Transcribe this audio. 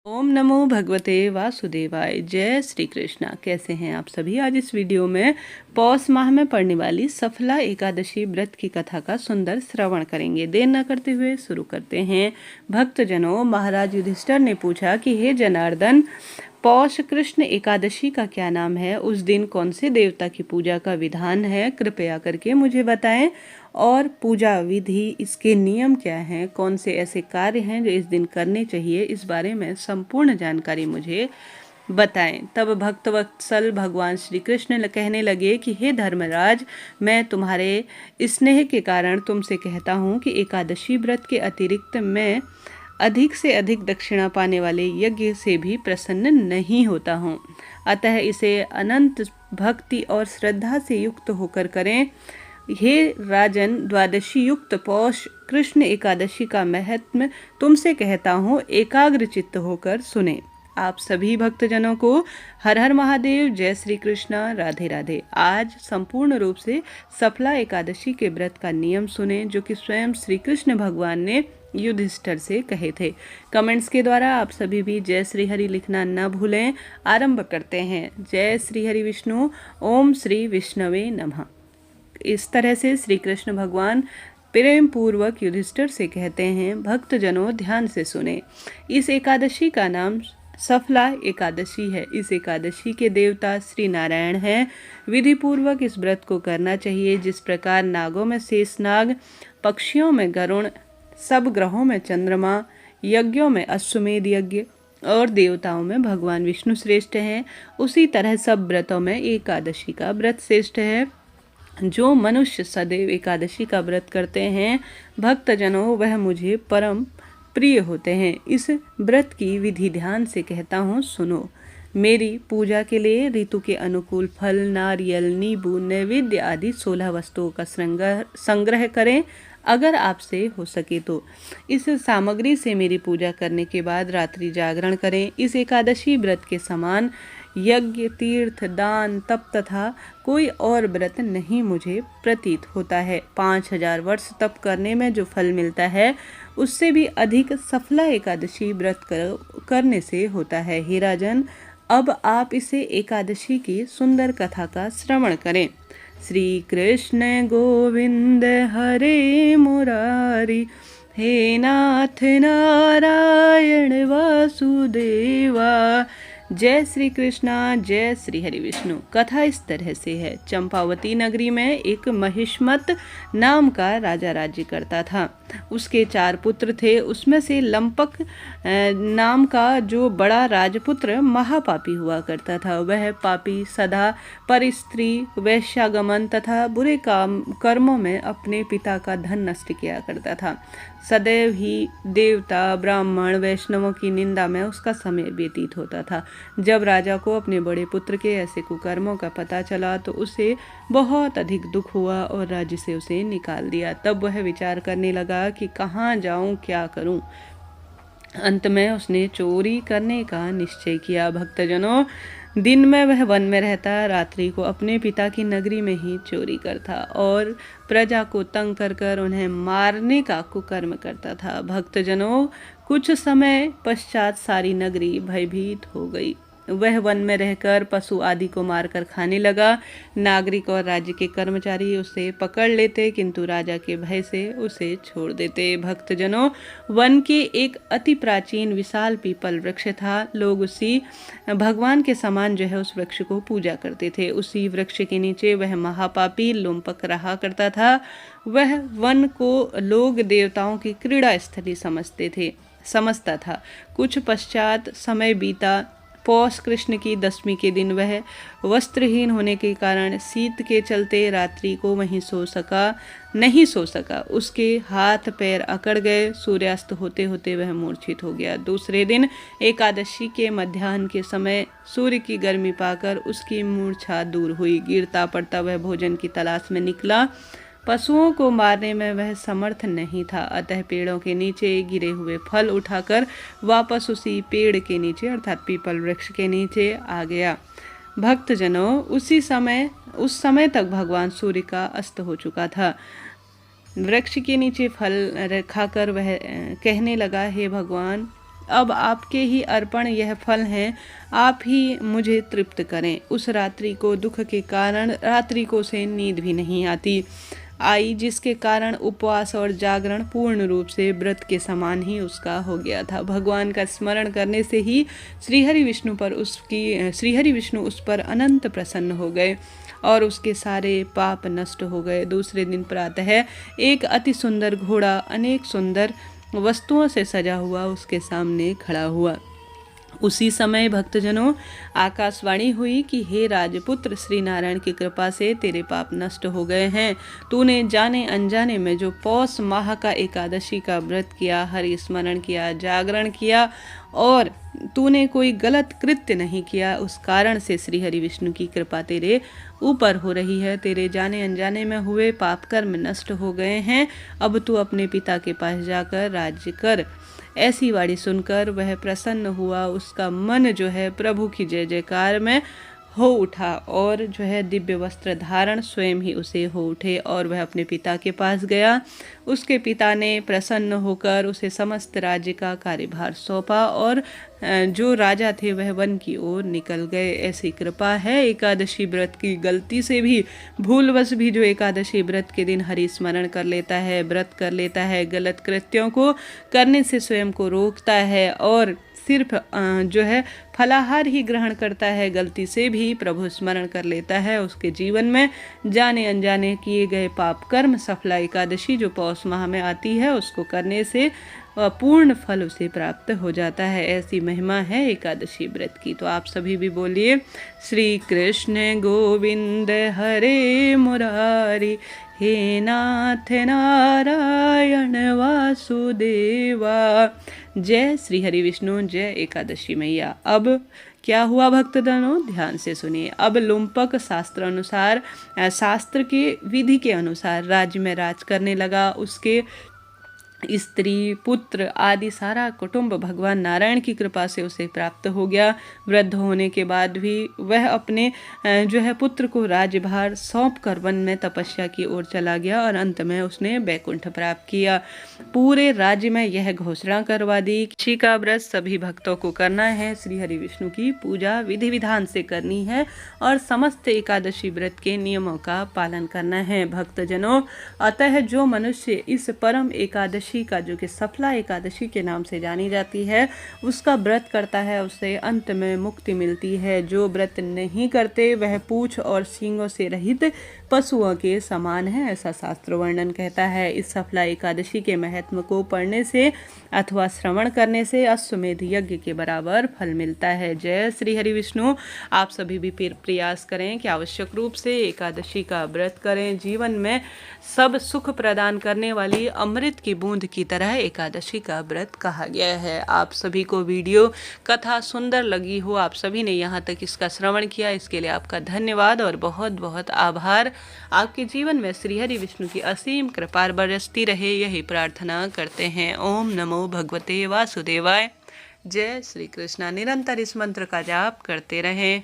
ओम नमो भगवते वासुदेवाय। जय श्री कृष्णा। कैसे हैं आप सभी। आज इस वीडियो में पौष माह में पड़ने वाली सफला एकादशी व्रत की कथा का सुंदर श्रवण करेंगे। देर न करते हुए शुरू करते हैं। भक्तजनों, महाराज युधिष्ठिर ने पूछा कि हे जनार्दन, पौष कृष्ण एकादशी का क्या नाम है? उस दिन कौन से देवता की पूजा का विधान है? कृपया करके मुझे बताएं। और पूजा विधि, इसके नियम क्या हैं? कौन से ऐसे कार्य हैं जो इस दिन करने चाहिए? इस बारे में संपूर्ण जानकारी मुझे बताएं। तब भक्तवत्सल भगवान श्री कृष्ण कहने लगे कि हे धर्मराज, मैं तुम्हारे स्नेह के कारण तुमसे कहता हूँ कि एकादशी व्रत के अतिरिक्त मैं अधिक से अधिक दक्षिणा पाने वाले यज्ञ से भी प्रसन्न नहीं होता हूँ। अतः इसे अनंत भक्ति और श्रद्धा से युक्त होकर करें। हे राजन, द्वादशी युक्त पौष कृष्ण एकादशी का महत्व तुमसे कहता हूँ, एकाग्र चित्त होकर सुने। आप सभी भक्तजनों को हर हर महादेव। जय श्री कृष्णा। राधे राधे। आज संपूर्ण रूप से सफला एकादशी के व्रत का नियम सुने, जो कि स्वयं श्री कृष्ण भगवान ने युधिष्ठिर से कहे थे। कमेंट्स के द्वारा आप सभी भी जय श्री हरि लिखना न भूलें। आरंभ करते हैं। जय श्री हरि विष्णु। ओम श्री विष्णवे नमः। इस तरह से श्री कृष्ण भगवान प्रेम पूर्वक युधिष्ठिर से कहते हैं, भक्तजनों ध्यान से सुने। इस एकादशी का नाम सफला एकादशी है। इस एकादशी के देवता श्री नारायण हैं। विधि पूर्वक इस व्रत को करना चाहिए। जिस प्रकार नागों में शेषनाग, पक्षियों में गरुण, सब ग्रहों में चंद्रमा, यज्ञों में अश्वमेध यज्ञ और देवताओं में भगवान विष्णु श्रेष्ठ हैं, उसी तरह सब व्रतों में एकादशी का व्रत श्रेष्ठ है। जो मनुष्य सदैव एकादशी का व्रत करते हैं भक्तजनों, वह मुझे परम प्रिय होते हैं। इस व्रत की विधि ध्यान से कहता हूँ, सुनो। मेरी पूजा के लिए ऋतु के अनुकूल फल, नारियल, नींबू, नैवेद्य आदि 16 वस्तुओं का संग्रह करें, अगर आपसे हो सके तो। इस सामग्री से मेरी पूजा करने के बाद रात्रि जागरण करें। इस एकादशी व्रत के समान यज्ञ, तीर्थ, दान, तप तथा कोई और व्रत नहीं मुझे प्रतीत होता है। 5000 वर्ष तप करने में जो फल मिलता है, उससे भी अधिक सफला एकादशी व्रत करने से होता है। हे राजन, अब आप इसे एकादशी की सुंदर कथा का श्रवण करें। श्री कृष्ण गोविंद हरे मुरारी, हे नाथ नारायण वासुदेवा। जय श्री कृष्णा। जय श्री हरि विष्णु। कथा इस तरह से है। चंपावती नगरी में एक महिष्मत नाम का राजा राज्य करता था। उसके 4 पुत्र थे। उसमें से लंपक नाम का जो बड़ा राजपुत्र महापापी हुआ करता था। वह पापी सदा परस्त्री, वैश्यागमन तथा बुरे कर्मों में अपने पिता का धन नष्ट किया करता था। सदैव ही देवता, ब्राह्मण, वैष्णवों की निंदा में उसका समय व्यतीत होता था। जब राजा को अपने बड़े पुत्र के ऐसे कुकर्मों का पता चला तो उसे बहुत अधिक दुख हुआ और राज्य से उसे निकाल दिया। तब वह विचार करने लगा कि कहाँ जाऊं, क्या करूं। अंत में उसने चोरी करने का निश्चय किया। भक्तजनों, दिन में वह वन में रहता, रात्रि को अपने पिता की नगरी में ही चोरी करता और प्रजा को तंग कर कर उन्हें मारने का कुकर्म करता था। भक्तजनों, कुछ समय पश्चात सारी नगरी भयभीत हो गई। वह वन में रहकर पशु आदि को मारकर खाने लगा। नागरिक और राज्य के कर्मचारी उसे पकड़ लेते, किंतु राजा के भय से उसे छोड़ देते। भक्तजनों, वन के एक अति प्राचीन विशाल पीपल वृक्ष था। लोग उसी भगवान के समान जो है उस वृक्ष को पूजा करते थे। उसी वृक्ष के नीचे वह महापापी लुम्पक रहा करता था। वह वन को लोग देवताओं की क्रीड़ा स्थली समझता था। कुछ पश्चात समय बीता। पौष कृष्ण की दशमी के दिन वह वस्त्रहीन होने के कारण शीत के चलते रात्रि को नहीं सो सका। उसके हाथ पैर अकड़ गए। सूर्यास्त होते होते वह मूर्छित हो गया। दूसरे दिन एकादशी के मध्याह्न के समय सूर्य की गर्मी पाकर उसकी मूर्छा दूर हुई। गिरता पड़ता वह भोजन की तलाश में निकला। पशुओं को मारने में वह समर्थ नहीं था, अतः पेड़ों के नीचे गिरे हुए फल उठाकर वापस उसी पेड़ के नीचे अर्थात पीपल वृक्ष के नीचे आ गया। भक्तजनों, उस समय तक भगवान सूर्य का अस्त हो चुका था। वृक्ष के नीचे फल खाकर वह कहने लगा, हे भगवान, अब आपके ही अर्पण यह फल हैं, आप ही मुझे तृप्त करें। उस रात्रि को दुख के कारण रात्रि को से नींद भी नहीं आई, जिसके कारण उपवास और जागरण पूर्ण रूप से व्रत के समान ही उसका हो गया था। भगवान का स्मरण करने से ही श्रीहरि विष्णु उस पर अनंत प्रसन्न हो गए और उसके सारे पाप नष्ट हो गए। दूसरे दिन प्रातः एक अति सुंदर घोड़ा अनेक सुंदर वस्तुओं से सजा हुआ उसके सामने खड़ा हुआ। उसी समय भक्तजनों आकाशवाणी हुई कि हे राजपुत्र, श्री नारायण की कृपा से तेरे पाप नष्ट हो गए हैं। तूने जाने अनजाने में जो पौष माह का एकादशी का व्रत किया, हरि स्मरण किया, जागरण किया और तूने कोई गलत कृत्य नहीं किया, उस कारण से श्री हरि विष्णु की कृपा तेरे ऊपर हो रही है। तेरे जाने अनजाने में हुए पाप कर्म नष्ट हो गए हैं। अब तू अपने पिता के पास जाकर राज्य कर। ऐसी वाणी सुनकर वह प्रसन्न हुआ। उसका मन जो है प्रभु की जय जयकार में हो उठा और जो है दिव्य वस्त्र धारण स्वयं ही उसे हो उठे और वह अपने पिता के पास गया। उसके पिता ने प्रसन्न होकर उसे समस्त राज्य का कार्यभार सौंपा और जो राजा थे वह वन की ओर निकल गए। ऐसी कृपा है एकादशी व्रत की। गलती से भी भूलवश भी जो एकादशी व्रत के दिन हरि स्मरण कर लेता है, व्रत कर लेता है, गलत कृत्यों को करने से स्वयं को रोकता है और सिर्फ जो है फलाहार ही ग्रहण करता है, गलती से भी प्रभु स्मरण कर लेता है, उसके जीवन में जाने अनजाने किए गए पाप कर्म सफला एकादशी जो पौष माह में आती है उसको करने से पूर्ण फल उसे प्राप्त हो जाता है। ऐसी महिमा है एकादशी व्रत की। तो आप सभी भी बोलिए श्री कृष्ण गोविंद हरे मुरारी, हे नाथ नारायण वासुदेवा। जय श्री हरि विष्णु, जय एकादशी मैया। अब क्या हुआ भक्तजनों, ध्यान से सुनिए। अब लुम्पक शास्त्र के विधि के अनुसार राज्य में राज करने लगा। उसके स्त्री पुत्र आदि सारा कुटुंब भगवान नारायण की कृपा से उसे प्राप्त हो गया। वृद्ध होने के बाद भी वह अपने जो है पुत्र को राज्यभार सौंप कर वन में तपस्या की ओर चला गया और अंत में उसने वैकुंठ प्राप्त किया। पूरे राज्य में यह घोषणा करवा दी कि का व्रत सभी भक्तों को करना है, श्री हरि विष्णु की पूजा विधि विधान से करनी है और समस्त एकादशी व्रत के नियमों का पालन करना है। भक्तजनों, अतः जो मनुष्य इस परम एकादशी का जो कि सफला एकादशी के नाम से जानी जाती है उसका व्रत करता है, उसे अंत में मुक्ति मिलती है। जो व्रत नहीं करते वह पूंछ और सींगों से रहित पशुओं के समान है, ऐसा शास्त्र वर्णन कहता है। इस सफला एकादशी के महत्व को पढ़ने से अथवा श्रवण करने से अश्वमेध यज्ञ के बराबर फल मिलता है। जय श्री हरि विष्णु। आप सभी भी प्रयास करें कि आवश्यक रूप से एकादशी का व्रत करें। जीवन में सब सुख प्रदान करने वाली अमृत की बूंद की तरह एकादशी का व्रत कहा गया है। आप सभी को वीडियो कथा सुंदर लगी हो, आप सभी ने यहाँ तक इसका श्रवण किया, इसके लिए आपका धन्यवाद और बहुत बहुत आभार। आपके जीवन में श्री हरि विष्णु की असीम कृपा बरसती रहे, यही प्रार्थना करते हैं। ओम नमो भगवते वासुदेवाय। जय श्री कृष्णा। निरंतर इस मंत्र का जाप करते रहें।